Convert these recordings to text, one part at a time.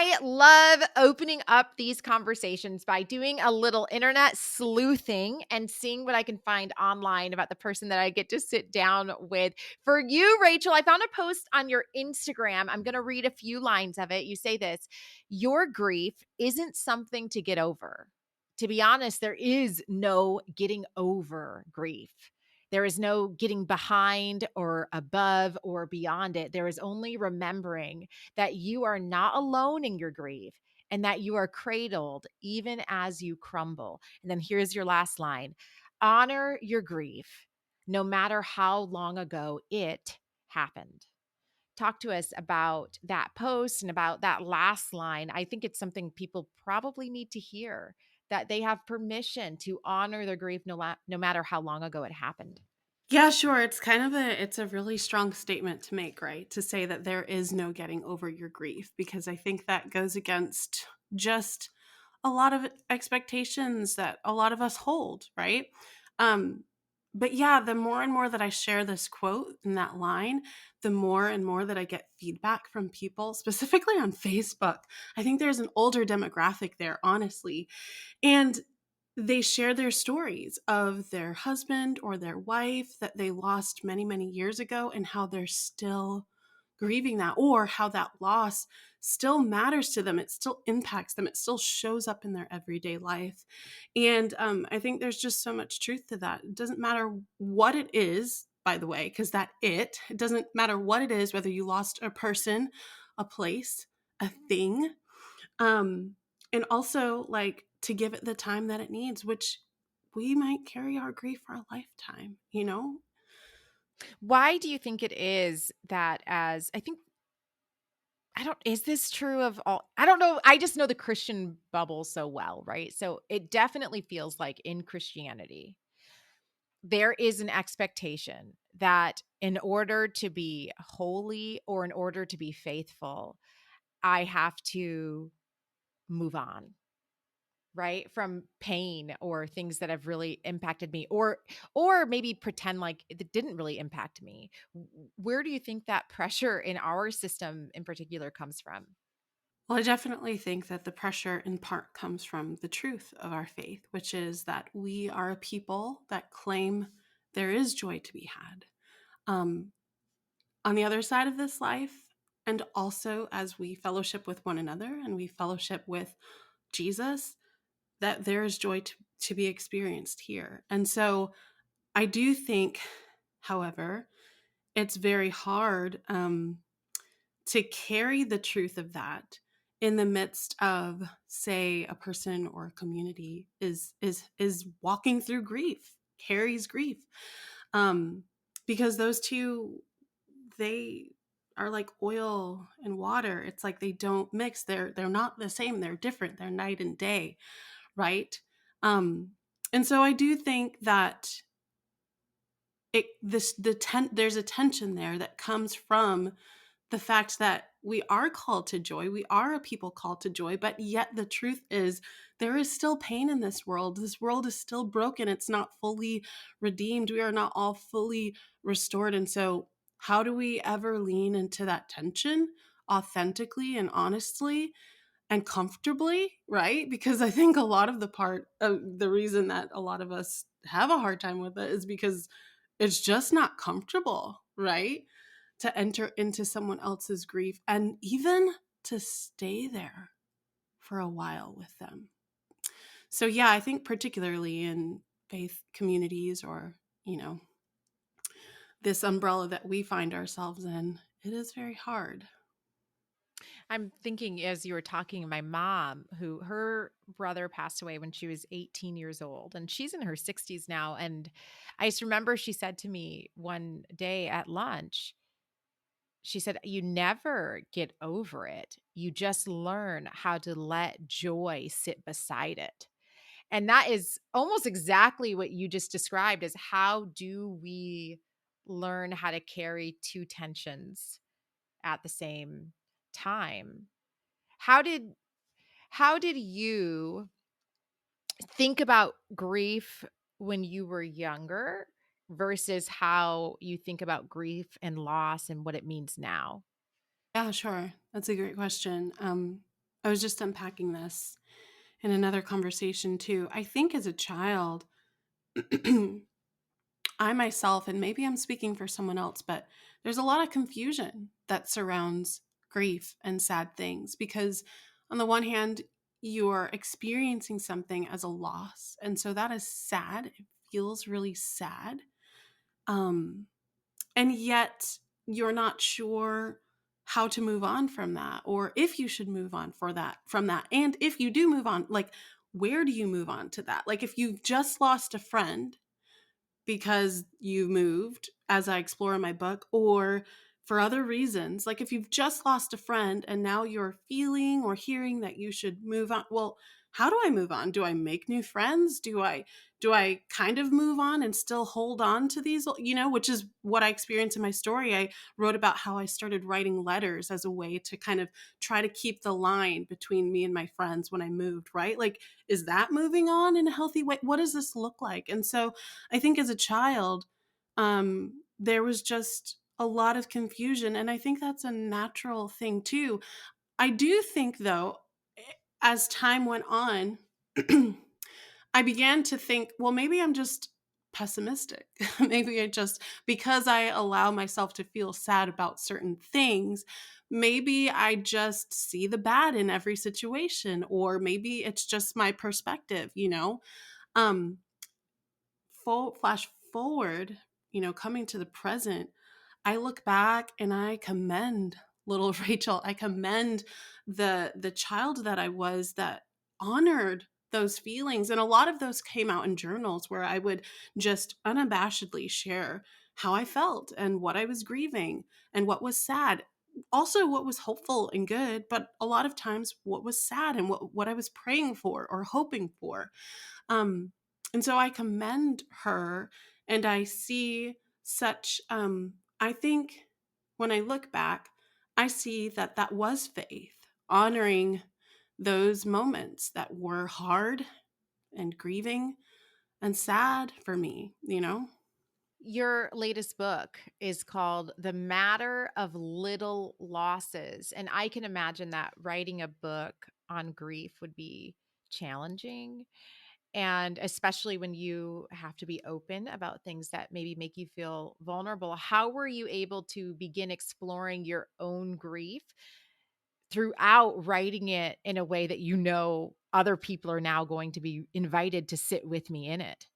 I love opening up these conversations by doing a little internet sleuthing and seeing what I can find online about the person that I get to sit down with. For you, Rachel, I found a post on your Instagram. I'm going to read a few lines of it. You say this: your grief isn't something to get over. To be honest, there is no getting over grief. There is no getting behind or above or beyond it. There is only remembering that you are not alone in your grief and that you are cradled even as you crumble. And then here's your last line: honor your grief, no matter how long ago it happened. Talk to us about that post and about that last line. I think it's something people probably need to hear, that they have permission to honor their grief no matter how long ago it happened. Yeah, sure. It's a really strong statement to make, right? To say that there is no getting over your grief, because I think that goes against just a lot of expectations that a lot of us hold, right? Um but yeah, the more and more that I share this quote and that line, the more and more that I get feedback from people, specifically on Facebook. I think there's an older demographic there, honestly. And they share their stories of their husband or their wife that they lost many, many years ago, and how they're still grieving that, or how that loss still matters to them. It still impacts them. It still shows up in their everyday life. And I think there's just so much truth to that. It doesn't matter what it is, by the way, because it doesn't matter what it is, whether you lost a person, a place, a thing, um, and also like to give it the time that it needs, which we might carry our grief for a lifetime, you know? Why do you think it is that, as I think, I don't, is this true of all? I don't know. I just know the Christian bubble so well, right? So it definitely feels like in Christianity, there is an expectation that in order to be holy or in order to be faithful, I have to move on, right? From pain or things that have really impacted me, or maybe pretend like it didn't really impact me. Where do you think that pressure in our system in particular comes from? Well, I definitely think that the pressure in part comes from the truth of our faith, which is that we are a people that claim there is joy to be had. Um, on the other side of this life, and also as we fellowship with one another and we fellowship with Jesus, that there is joy to be experienced here. And so I do think, however, it's very hard to carry the truth of that in the midst of, say, a person or a community is walking through grief, carries grief, um, because those two, they are like oil and water. It's like they don't mix. They're not the same. They're different. They're night and day, right? Um, and so I do think that there's a tension there that comes from the fact that we are called to joy. We are a people called to joy, but yet the truth is there is still pain in this world. This world is still broken. It's not fully redeemed. We are not all fully restored. And so how do we ever lean into that tension authentically and honestly and comfortably, right? Because I think a lot of the reason that a lot of us have a hard time with it is because it's just not comfortable, right? To enter into someone else's grief and even to stay there for a while with them. So, yeah, I think particularly in faith communities, or, you know, this umbrella that we find ourselves in, it is very hard. I'm thinking as you were talking, my mom, who her brother passed away when she was 18 years old, and she's in her 60s now. And I just remember she said to me one day at lunch, she said, "You never get over it. You just learn how to let joy sit beside it." And that is almost exactly what you just described, is how do we learn how to carry two tensions at the same time? How did how did you think about grief when you were younger versus how you think about grief and loss and what it means now? Yeah, sure. That's a great question. I was just unpacking this in another conversation too. I think as a child, I myself, and maybe I'm speaking for someone else, but there's a lot of confusion that surrounds grief and sad things because, on the one hand, you're experiencing something as a loss. And so that is sad. It feels really sad. Um, and yet you're not sure how to move on from that or if you should move on for that from that. And if you do move on, like, where do you move on to that? Like, if you've just lost a friend because you moved, as I explore in my book, or for other reasons. Like if you've just lost a friend and now you're feeling or hearing that you should move on, well, how do I move on? Do I make new friends? Do I kind of move on and still hold on to these, which is what I experienced in my story. I wrote about how I started writing letters as a way to kind of try to keep the line between me and my friends when I moved, right? Like, is that moving on in a healthy way? What does this look like? And so I think as a child, there was just a lot of confusion. And I think that's a natural thing too. I do think, though, as time went on, I began to think, well, maybe I'm just pessimistic. Maybe I just, because I allow myself to feel sad about certain things, maybe I just see the bad in every situation, or maybe it's just my perspective, Um, flash forward, coming to the present, I look back and I commend little Rachel. I commend the child that I was that honored those feelings. And a lot of those came out in journals where I would just unabashedly share how I felt and what I was grieving and what was sad. Also, what was hopeful and good, but a lot of times what was sad and what I was praying for or hoping for. Um, and so I commend her and I see such, I think when I look back, I see that that was faith, honoring those moments that were hard and grieving and sad for me. Your latest book is called The Matter of Little Losses. And I can imagine that writing a book on grief would be challenging. And especially when you have to be open about things that maybe make you feel vulnerable. How were you able to begin exploring your own grief throughout writing it in a way that other people are now going to be invited to sit with me in it?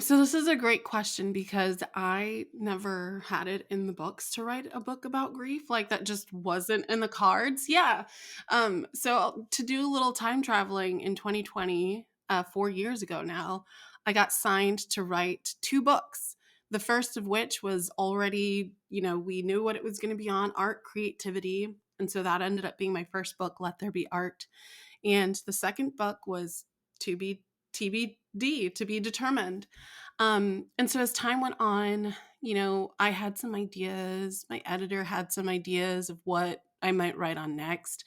So this is a great question because I never had it in the books to write a book about grief. Like that just wasn't in the cards. Yeah. So to do a little time traveling in 2020, 4 years ago now, I got signed to write two books. The first of which was already, we knew what it was going to be on, art, creativity. And so that ended up being my first book, Let There Be Art. And the second book was to be TBD, to be determined. And so as time went on, I had some ideas. My editor had some ideas of what I might write on next.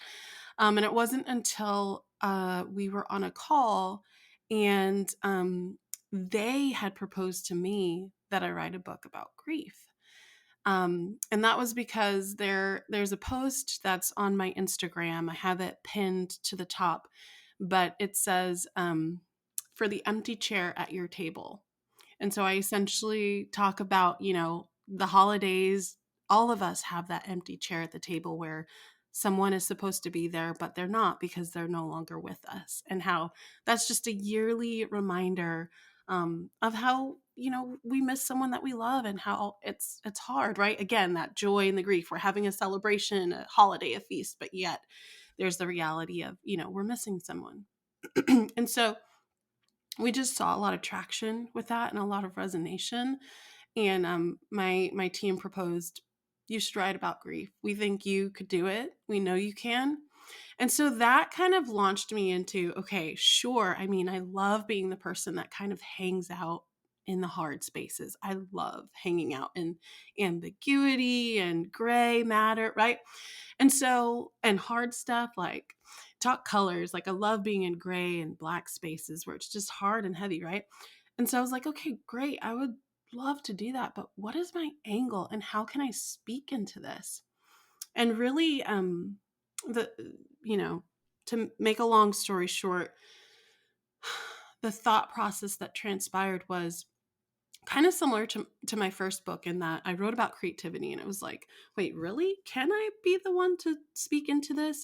And it wasn't until we were on a call and they had proposed to me that I write a book about grief. And that was because there's a post that's on my Instagram. I have it pinned to the top, but it says, for the empty chair at your table. And so I essentially talk about, the holidays. All of us have that empty chair at the table where someone is supposed to be there, but they're not because they're no longer with us. And how that's just a yearly reminder of how, we miss someone that we love and how it's hard, right? Again, that joy and the grief. We're having a celebration, a holiday, a feast, but yet there's the reality of, we're missing someone. And so we just saw a lot of traction with that and a lot of resonation. And my team proposed, you should write about grief. We think you could do it. We know you can. And so that kind of launched me into, okay, sure. I mean, I love being the person that kind of hangs out in the hard spaces. I love hanging out in ambiguity and gray matter, right? And so, and hard stuff like talk colors, like I love being in gray and black spaces where it's just hard and heavy, right? And so I was like, okay, great. I would love to do that, but what is my angle and how can I speak into this? And really, the, you know, to make a long story short, the thought process that transpired was kind of similar to my first book, in that I wrote about creativity and it was like, wait, really? Can I be the one to speak into this?